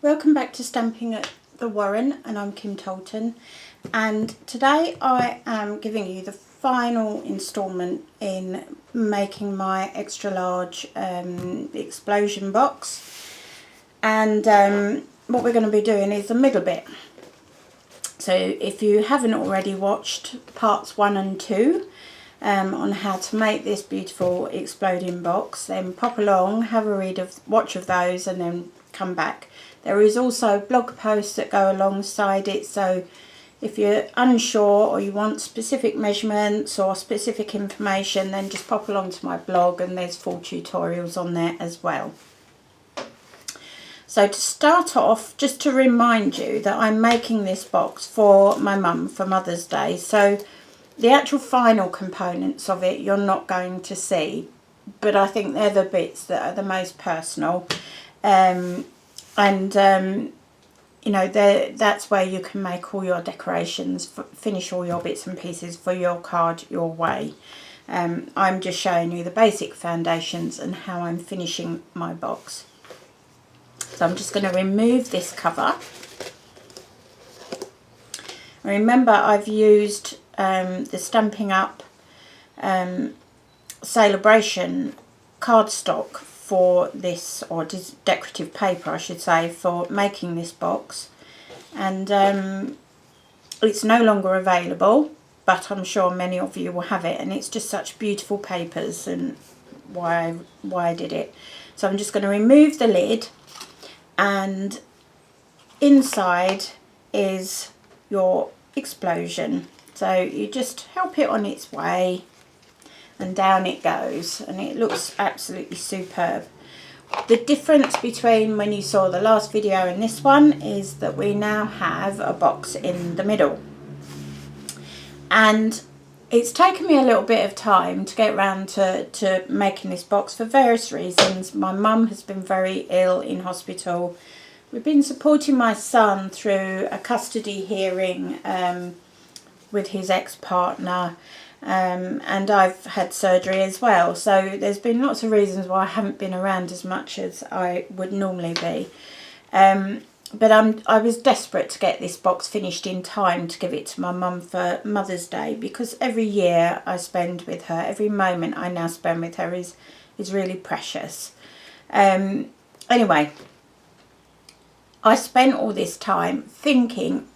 Welcome back to Stamping at the Warren, and I'm Kim Tolton, and today I am giving you the final instalment in making my extra large explosion box. And what we're going to be doing is the middle bit. So if you haven't already watched parts 1 and 2 on how to make this beautiful exploding box, then pop along, have a read of, watch of those, and then come back. There is also blog posts that go alongside it, so if you're unsure or you want specific measurements or specific information, then just pop along to my blog and there's full tutorials on there as well. So to start off, just to remind you that I'm making this box for my mum for Mother's Day, so the actual final components of it you're not going to see, but I think they're the bits that are the most personal. You know, that's where you can make all your decorations, finish all your bits and pieces for your card your way. I'm just showing you the basic foundations and how I'm finishing my box. So I'm just going to remove this cover. Remember, I've used the Stampin' Up Celebration cardstock for this, or decorative paper I should say, for making this box, and it's no longer available, but I'm sure many of you will have it, and it's just such beautiful papers, and why I did it. So I'm just going to remove the lid, and inside is your explosion. So you just help it on its way and down it goes, and it looks absolutely superb. The difference between when you saw the last video and this one is that we now have a box in the middle, and it's taken me a little bit of time to get around to making this box for various reasons. My mum has been very ill in hospital. We've been supporting my son through a custody hearing with his ex-partner, and I've had surgery as well, so there's been lots of reasons why I haven't been around as much as I would normally be, but I was desperate to get this box finished in time to give it to my mum for Mother's Day, because every year I spend with her, every moment I now spend with her is really precious. Anyway, I spent all this time thinking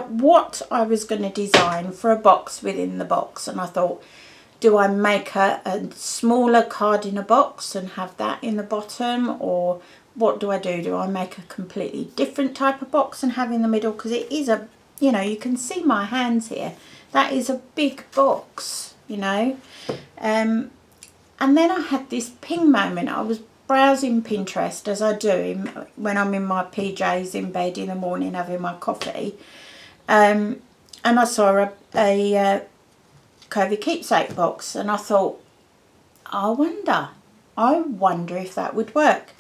what I was going to design for a box within the box, and I thought, do I make a smaller card in a box and have that in the bottom, or what do I do? Do I make a completely different type of box and have in the middle? Because it is a, you know, you can see my hands here, that is a big box, you know. And then I had this ping moment. I was browsing Pinterest, as I do when I'm in my PJs in bed in the morning having my coffee, and I saw a curvy keepsake box, and I thought, I wonder if that would work.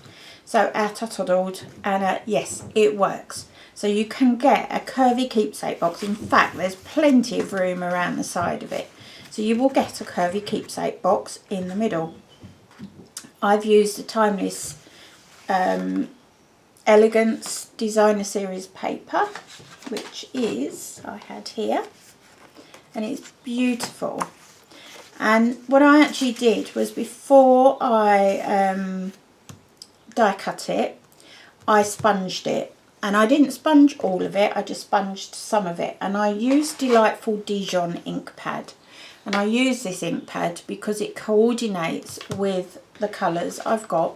So out I toddled, and yes, it works. So you can get a curvy keepsake box. In fact, there's plenty of room around the side of it, so you will get a curvy keepsake box in the middle. I've used the Timeless Elegance Designer Series paper, which is, I had here, and it's beautiful. And what I actually did was, before I die cut it, I sponged it, and I didn't sponge all of it, I just sponged some of it, and I used Delightful Dijon ink pad. And I use this ink pad because it coordinates with the colours I've got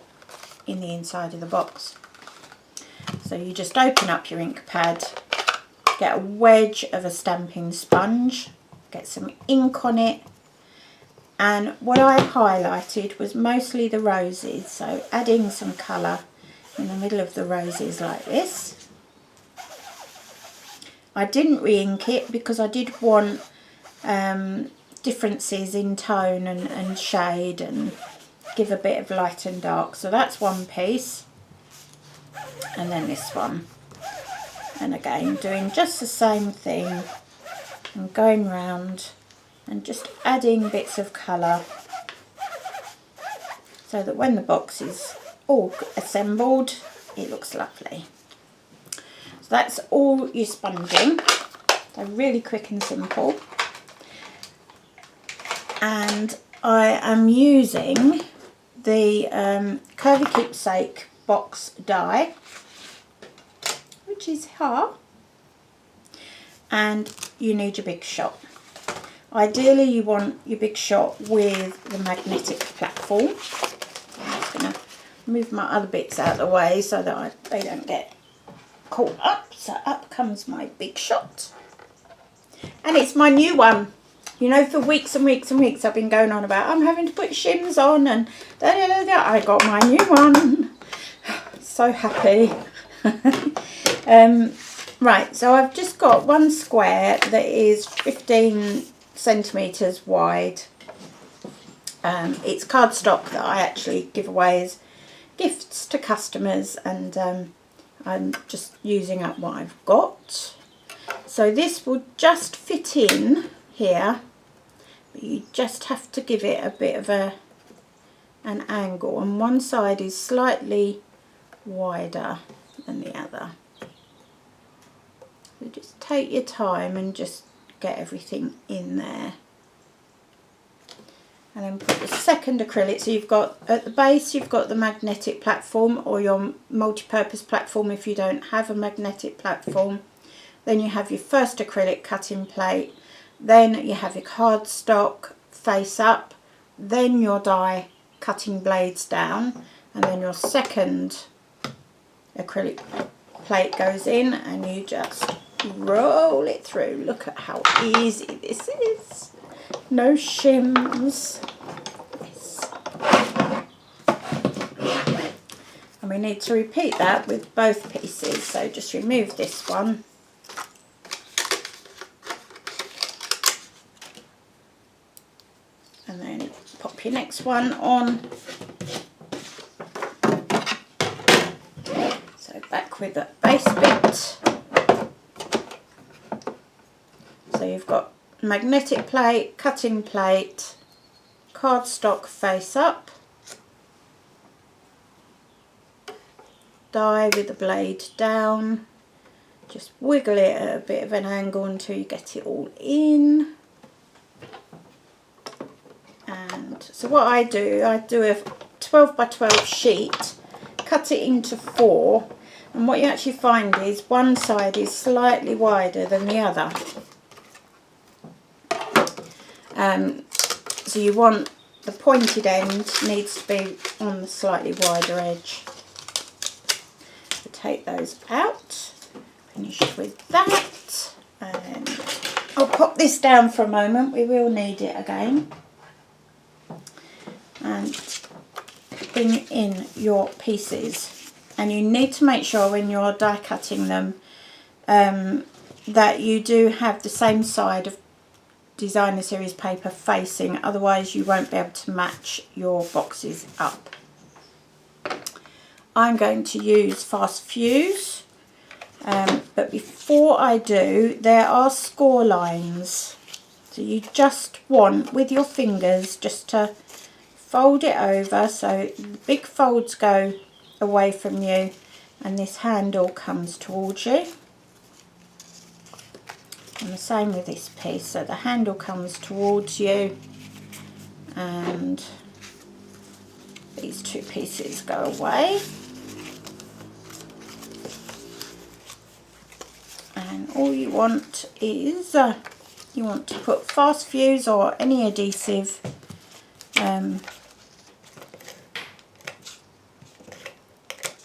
in the inside of the box. So you just open up your ink pad, get a wedge of a stamping sponge, get some ink on it, and what I highlighted was mostly the roses, so adding some colour in the middle of the roses like this. I didn't re-ink it because I did want differences in tone and shade, and give a bit of light and dark. So that's one piece, and then this one, and again doing just the same thing and going round and just adding bits of colour, so that when the box is all assembled it looks lovely. So that's all your sponging. So really quick and simple. And I am using the Curvy Keepsake box die, which is here. And you need your big shot. Ideally you want your big shot with the magnetic platform. I'm just going to move my other bits out of the way so that they don't get caught up. So up comes my big shot. And it's my new one. You know, for weeks and weeks and weeks I've been going on about I'm having to put shims on and da, da, da, da. I got my new one. So happy. Right, so I've just got one square that is 15 centimetres wide. It's cardstock that I actually give away as gifts to customers, and I'm just using up what I've got. So this will just fit in here, but you just have to give it a bit of an angle, and one side is slightly wider than the other. So just take your time and just get everything in there. And then put the second acrylic. So you've got, at the base, you've got the magnetic platform or your multi-purpose platform if you don't have a magnetic platform. Then you have your first acrylic cutting plate. Then you have your cardstock face up. Then your die cutting blades down. And then your second acrylic plate goes in and you just roll it through. Look at how easy this is. No shims. Yes. And we need to repeat that with both pieces. So just remove this one. And then pop your next one on. So back with the base bit. So you've got magnetic plate, cutting plate, cardstock face up, die with the blade down, just wiggle it at a bit of an angle until you get it all in. And so what I do a 12 by 12 sheet, cut it into 4, and what you actually find is one side is slightly wider than the other. So you want the pointed end needs to be on the slightly wider edge. So take those out, finish with that, and I'll pop this down for a moment, we will need it again. And bring in your pieces, and you need to make sure when you're die cutting them that you do have the same side of designer series paper facing, otherwise you won't be able to match your boxes up. I'm going to use Fast Fuse, but before I do, there are score lines, so you just want with your fingers just to fold it over so the big folds go away from you and this handle comes towards you. And the same with this piece, so the handle comes towards you and these two pieces go away. And all you want is, you want to put Fast Fuse or any adhesive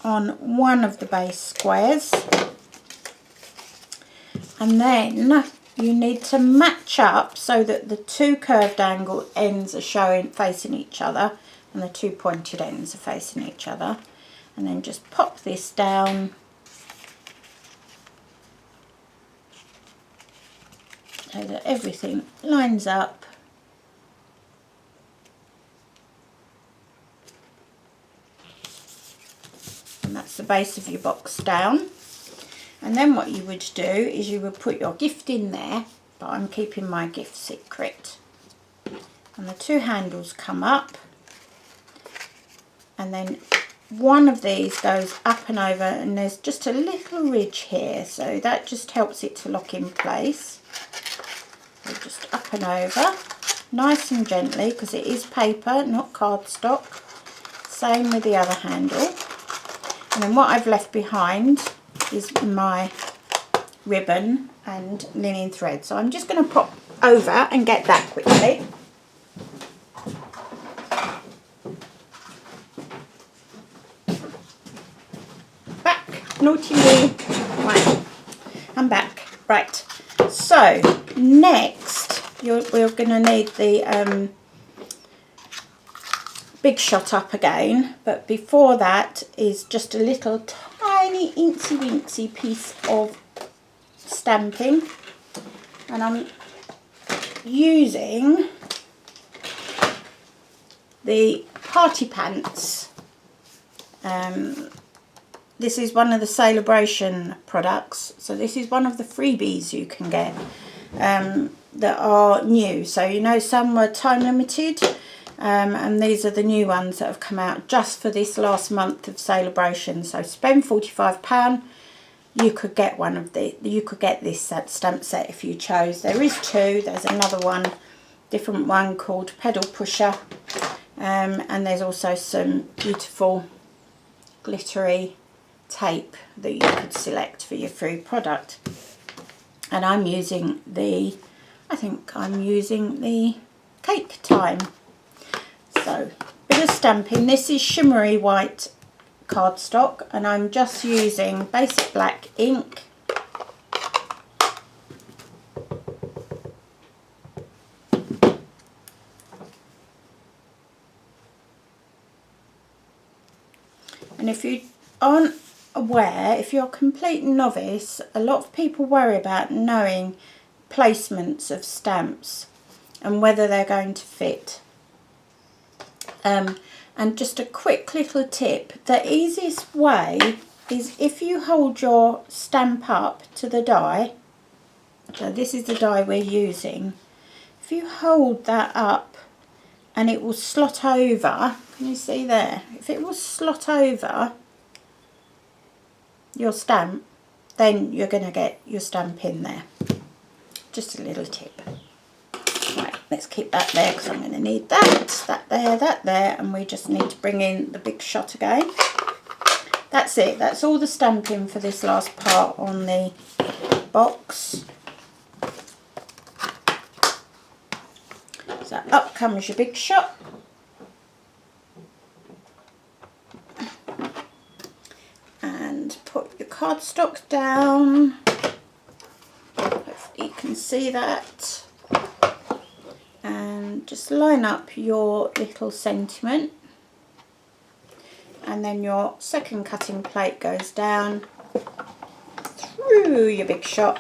on one of the base squares. And then you need to match up so that the two curved angle ends are facing each other and the two pointed ends are facing each other. And then just pop this down so that everything lines up. And that's the base of your box down. And then what you would do is you would put your gift in there, but I'm keeping my gift secret. And the two handles come up, and then one of these goes up and over, and there's just a little ridge here, so that just helps it to lock in place. So just up and over, nice and gently, because it is paper, not cardstock. Same with the other handle. And then what I've left behind is my ribbon and linen thread. So I'm just going to pop over and get that quickly. Back, naughty me. Right, I'm back. Right, so next we're going to need the big shot up again, but before that is just a little tiny incy wincy piece of stamping, and I'm using the Party Pants. This is one of the Celebration products, so this is one of the freebies you can get that are new. So you know, some were time limited, and these are the new ones that have come out just for this last month of Celebration. So spend £45, you could get one of the, you could get this stamp set if you chose. There is two. There's another one, different one called Pedal Pusher, and there's also some beautiful glittery tape that you could select for your free product. And I'm using the, I think I'm using the Cake Time. So, bit of stamping. This is shimmery white cardstock, and I'm just using basic black ink. And if you aren't aware, if you're a complete novice, a lot of people worry about knowing placements of stamps and whether they're going to fit. And just a quick little tip, the easiest way is if you hold your stamp up to the die, so this is the die we're using, if you hold that up and it will slot over, can you see there? If it will slot over your stamp, then you're going to get your stamp in there. Just a little tip. Right, let's keep that there because I'm going to need that there, and we just need to bring in the big shot again. That's it, that's all the stamping for this last part on the box. So up comes your big shot. And put your cardstock down. Hopefully you can see that. And just line up your little sentiment, and then your second cutting plate goes down through your big shot,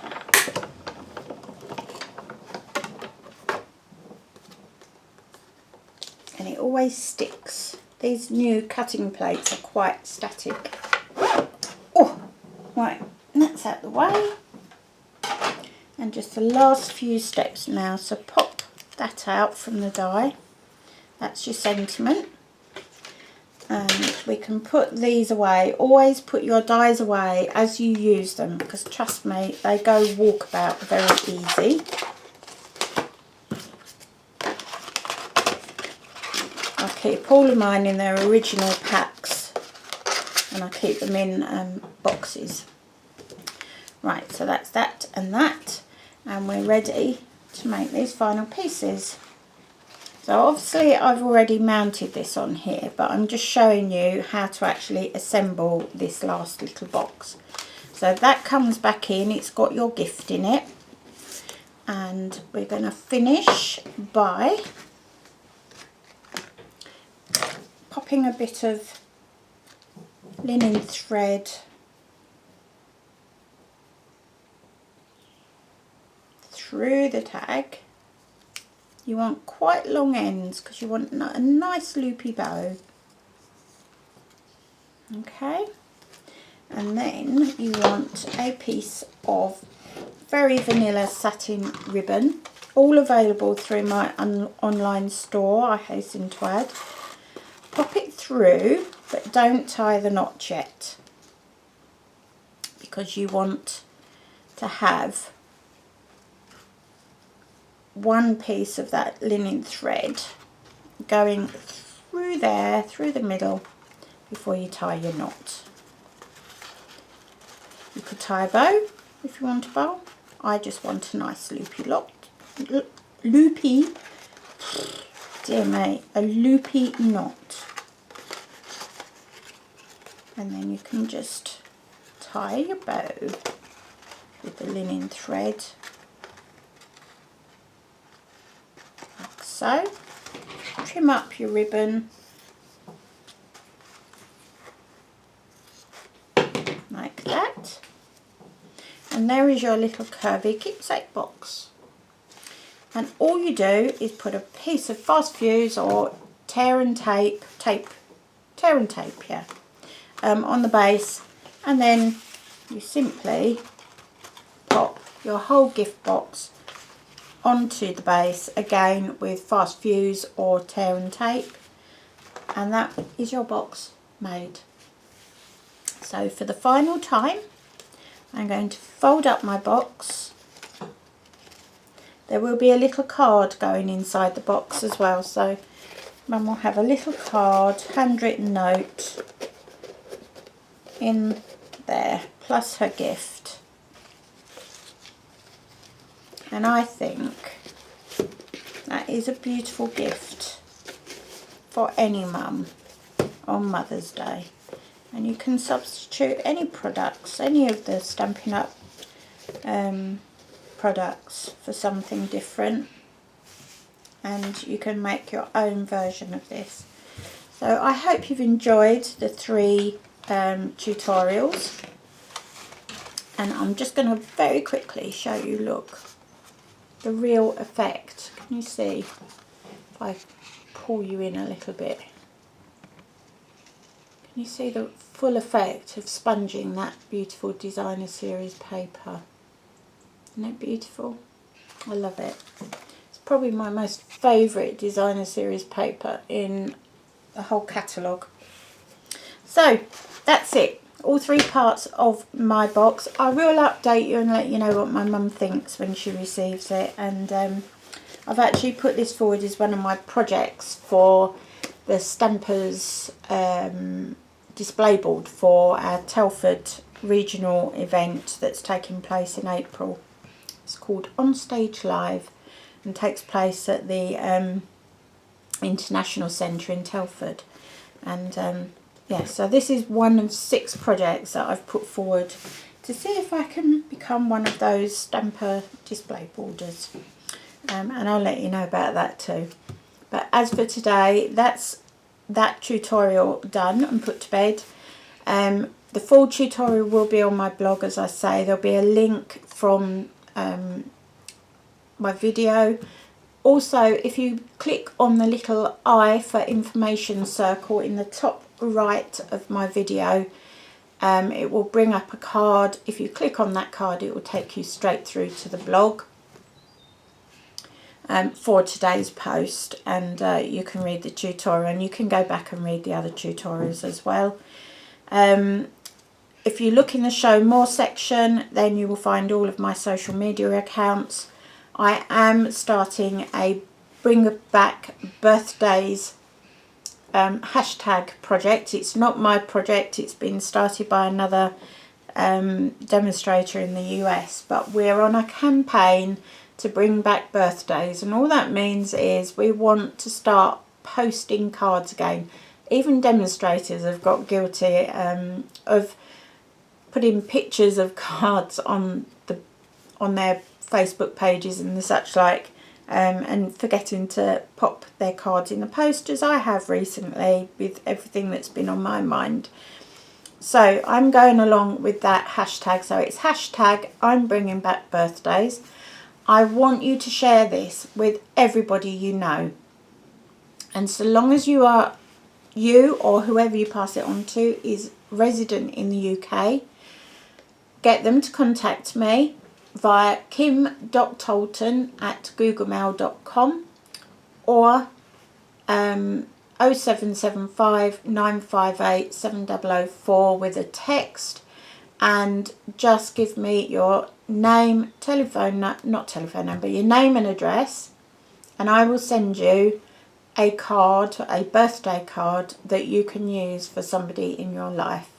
and it always sticks. These new cutting plates are quite static. Oh, right, that's out the way, and just the last few steps now. So pop that out from the die. That's your sentiment, and we can put these away. Always put your dies away as you use them, because trust me, they go walkabout very easy. I keep all of mine in their original packs, and I keep them in boxes. Right, so that's that and that, and we're ready to make these final pieces. So obviously I've already mounted this on here, but I'm just showing you how to actually assemble this last little box. So that comes back in, it's got your gift in it, and we're going to finish by popping a bit of linen thread through the tag. You want quite long ends because you want a nice loopy bow. Okay, and then you want a piece of very vanilla satin ribbon, all available through my online store, I hasten to add. Pop it through but don't tie the knot yet, because you want to have one piece of that linen thread going through there, through the middle, before you tie your knot. You could tie a bow if you want a bow. I just want a nice loopy dear me, a loopy knot. And then you can just tie your bow with the linen thread, like so. Trim up your ribbon like that, and there is your little curvy keepsake box. And all you do is put a piece of fast fuse or tear and tape, yeah, on the base, and then you simply pop your whole gift box onto the base, again with fast fuse or tear and tape, and that is your box made. So for the final time, I'm going to fold up my box. There will be a little card going inside the box as well, so Mum will have a little card, handwritten note in there, plus her gift. And I think that is a beautiful gift for any mum on Mother's Day. And you can substitute any products, any of the Stampin' Up products for something different, and you can make your own version of this. So I hope you've enjoyed the 3 tutorials, and I'm just going to very quickly show you, look, the real effect. Can you see if I pull you in a little bit? Can you see the full effect of sponging that beautiful designer series paper? Isn't it beautiful? I love it. It's probably my most favourite designer series paper in the whole catalogue. So that's it. All 3 parts of my box. I will update you and let you know what my mum thinks when she receives it. And I've actually put this forward as one of my projects for the Stampers display board for our Telford regional event that's taking place in April. It's called On Stage Live and takes place at the International Centre in Telford. And yeah, so this is one of 6 projects that I've put forward to see if I can become one of those stamper display boarders. And I'll let you know about that too. But as for today, that's that tutorial done and put to bed. The full tutorial will be on my blog, as I say. There'll be a link from my video. Also, if you click on the little I for information circle in the top right of my video, it will bring up a card. If you click on that card, it will take you straight through to the blog for today's post, and you can read the tutorial, and you can go back and read the other tutorials as well. If you look in the show more section, then you will find all of my social media accounts. I am starting a bring back birthdays hashtag project. It's not my project, it's been started by another demonstrator in the US, but we're on a campaign to bring back birthdays, and all that means is we want to start posting cards again. Even demonstrators have got guilty of putting pictures of cards on their Facebook pages and the such like, and forgetting to pop their cards in the post, as I have recently with everything that's been on my mind. So I'm going along with that hashtag. So it's hashtag I'm bringing back birthdays. I want you to share this with everybody you know, and so long as you or whoever you pass it on to is resident in the UK, get them to contact me via kim.tolton@googlemail.com, or 0775 958 7004 with a text, and just give me your name, not telephone number, your name and address, and I will send you a card, a birthday card that you can use for somebody in your life.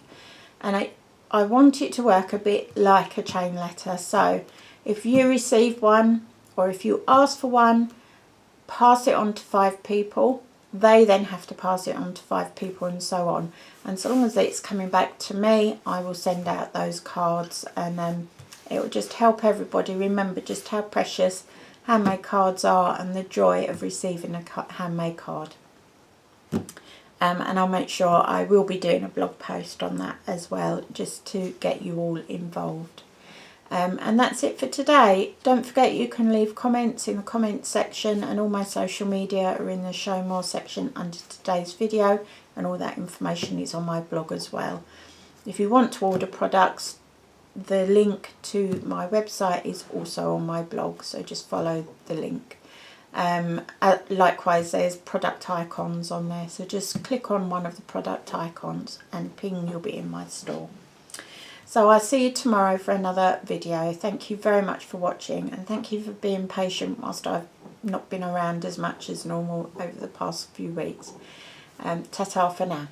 And I want it to work a bit like a chain letter. So if you receive one, or if you ask for one, pass it on to 5 people. They then have to pass it on to 5 people, and so on. And so long as it's coming back to me, I will send out those cards, and it will just help everybody remember just how precious handmade cards are and the joy of receiving a handmade card. And I'll make sure I will be doing a blog post on that as well, just to get you all involved. And that's it for today. Don't forget you can leave comments in the comments section, and all my social media are in the show more section under today's video, and all that information is on my blog as well. If you want to order products, the link to my website is also on my blog, so just follow the link. Likewise, there's product icons on there, so just click on one of the product icons and ping, you'll be in my store. So I'll see you tomorrow for another video. Thank you very much for watching, and thank you for being patient whilst I've not been around as much as normal over the past few weeks. Ta-ta for now.